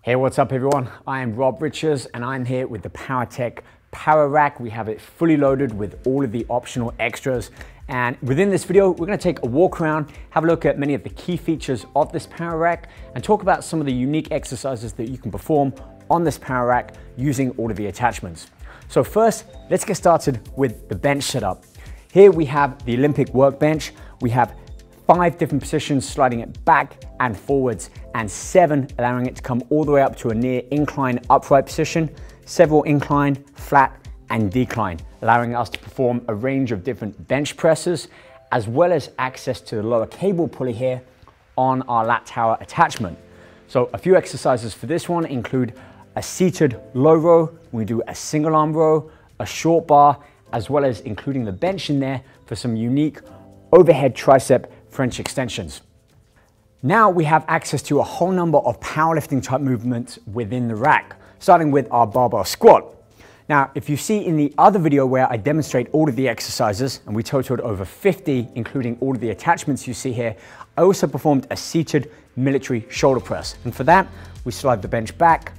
Hey, what's up everyone? I am Rob Richards and I'm here with the Powertec Power Rack. We have it fully loaded with all of the optional extras. And within this video, we're going to take a walk around, have a look at many of the key features of this Power Rack and talk about some of the unique exercises that you can perform on this Power Rack using all of the attachments. So first, let's get started with the bench setup. Here we have the Olympic workbench. We have 5 different positions, sliding it back and forwards, and 7 allowing it to come all the way up to a near incline upright position, several incline, flat and decline, allowing us to perform a range of different bench presses, as well as access to the lower cable pulley here on our lat tower attachment. So a few exercises for this one include a seated low row, we do a single arm row, a short bar, as well as including the bench in there for some unique overhead tricep French extensions. Now we have access to a whole number of powerlifting type movements within the rack, starting with our barbell squat. Now, if you see in the other video where I demonstrate all of the exercises, and we totaled over 50, including all of the attachments you see here, I also performed a seated military shoulder press. And for that, we slide the bench back,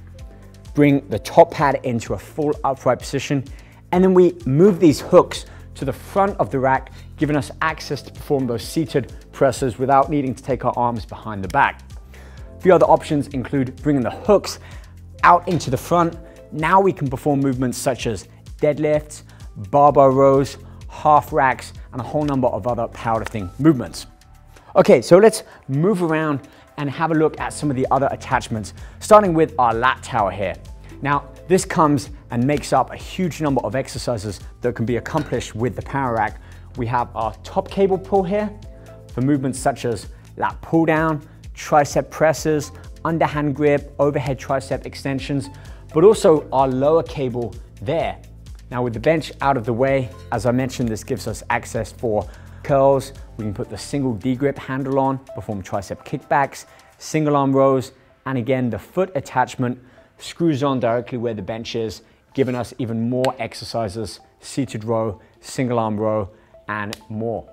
bring the top pad into a full upright position, and then we move these hooks to the front of the rack, giving us access to perform those seated presses without needing to take our arms behind the back. A few other options include bringing the hooks out into the front. Now we can perform movements such as deadlifts, barbell rows, half racks, and a whole number of other powerlifting movements. Okay, so let's move around and have a look at some of the other attachments, starting with our lat tower here. Now, this comes and makes up a huge number of exercises that can be accomplished with the Power Rack. We have our top cable pull here for movements such as Lat Pulldown, tricep presses, underhand grip, overhead tricep extensions, but also our lower cable there. Now with the bench out of the way, as I mentioned, this gives us access for curls. We can put the single D grip handle on, perform tricep kickbacks, single arm rows, and again, the foot attachment screws on directly where the bench is, giving us even more exercises, seated row, single arm row, and more.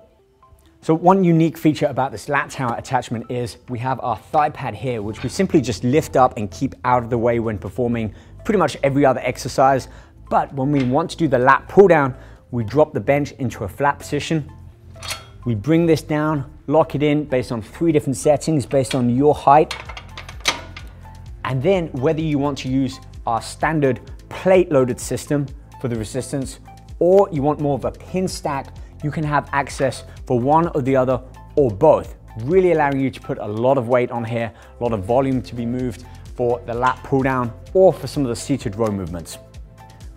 So one unique feature about this lat tower attachment is we have our thigh pad here, which we simply just lift up and keep out of the way when performing pretty much every other exercise. But when we want to do the lat pull down, we drop the bench into a flat position. We bring this down, lock it in based on 3 different settings based on your height. And then whether you want to use our standard plate loaded system for the resistance, or you want more of a pin stack, you can have access for one or the other or both, really allowing you to put a lot of weight on here, a lot of volume to be moved for the lat pull down or for some of the seated row movements.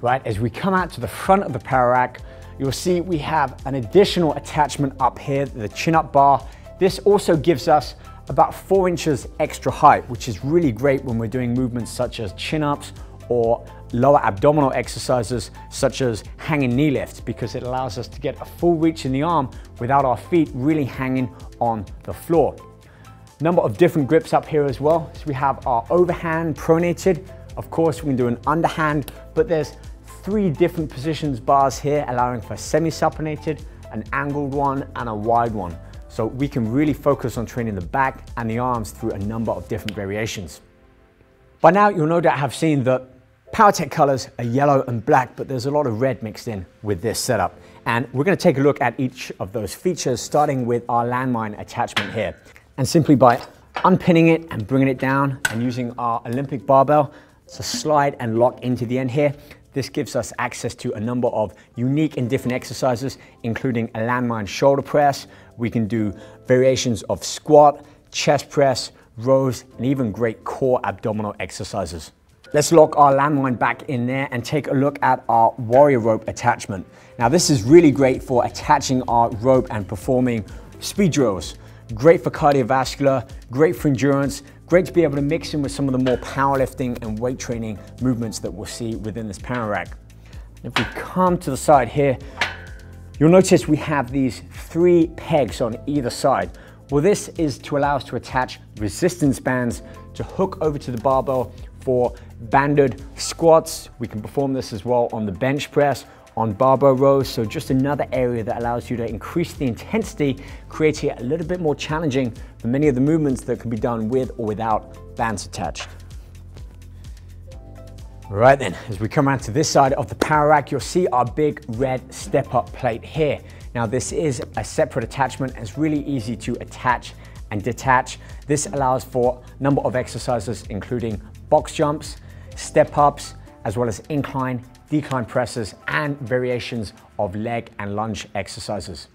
Right, as we come out to the front of the Power Rack, you'll see we have an additional attachment up here, the chin up bar. This also gives us about 4 inches extra height, which is really great when we're doing movements such as chin-ups or lower abdominal exercises such as hanging knee lifts, because it allows us to get a full reach in the arm without our feet really hanging on the floor. Number of different grips up here as well. So we have our overhand pronated. Of course, we can do an underhand, but there's 3 different positions bars here, allowing for semi-supinated, an angled one, and a wide one. So we can really focus on training the back and the arms through a number of different variations. By now, you'll no doubt have seen that Powertec colors are yellow and black, but there's a lot of red mixed in with this setup. And we're going to take a look at each of those features, starting with our Landmine attachment here. And simply by unpinning it and bringing it down and using our Olympic barbell to slide and lock into the end here, this gives us access to a number of unique and different exercises, including a landmine shoulder press. We can do variations of squat, chest press, rows, and even great core abdominal exercises. Let's lock our landmine back in there and take a look at our warrior rope attachment. Now this is really great for attaching our rope and performing speed drills. Great for cardiovascular, great for endurance, great to be able to mix in with some of the more powerlifting and weight training movements that we'll see within this Power Rack. If we come to the side here, you'll notice we have these 3 pegs on either side. Well, this is to allow us to attach resistance bands to hook over to the barbell for banded squats. We can perform this as well on the bench press, on barbell rows. So just another area that allows you to increase the intensity, creating it a little bit more challenging for many of the movements that can be done with or without bands attached. Right then, as we come around to this side of the power rack, you'll see our big red step-up plate here. Now this is a separate attachment and it's really easy to attach and detach. This allows for a number of exercises including box jumps, step-ups, as well as incline, decline presses, and variations of leg and lunge exercises.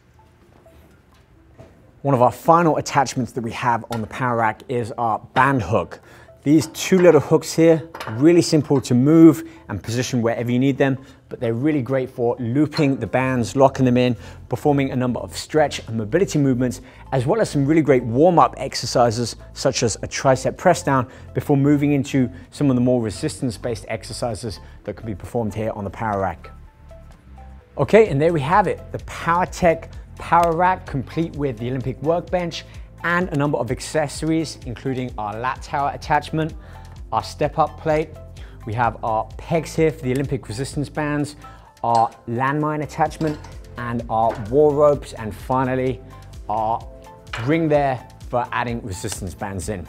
One of our final attachments that we have on the power rack is our band hook. These two little hooks here, really simple to move and position wherever you need them, but they're really great for looping the bands, locking them in, performing a number of stretch and mobility movements, as well as some really great warm-up exercises, such as a tricep press down, before moving into some of the more resistance-based exercises that can be performed here on the power rack. Okay, and there we have it, the Powertec Power Rack, complete with the Olympic Workbench and a number of accessories, including our lat tower attachment, our step-up plate. We have our pegs here for the Olympic resistance bands, our landmine attachment, and our wall ropes, and finally, our ring there for adding resistance bands in.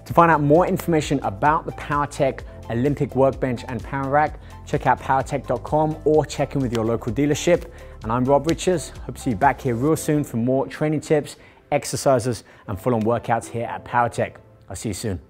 To find out more information about the Powertec Olympic Workbench and Power Rack, check out powertec.com or check in with your local dealership. And I'm Rob Richards. Hope to see you back here real soon for more training tips, exercises, and full-on workouts here at Powertec. I'll see you soon.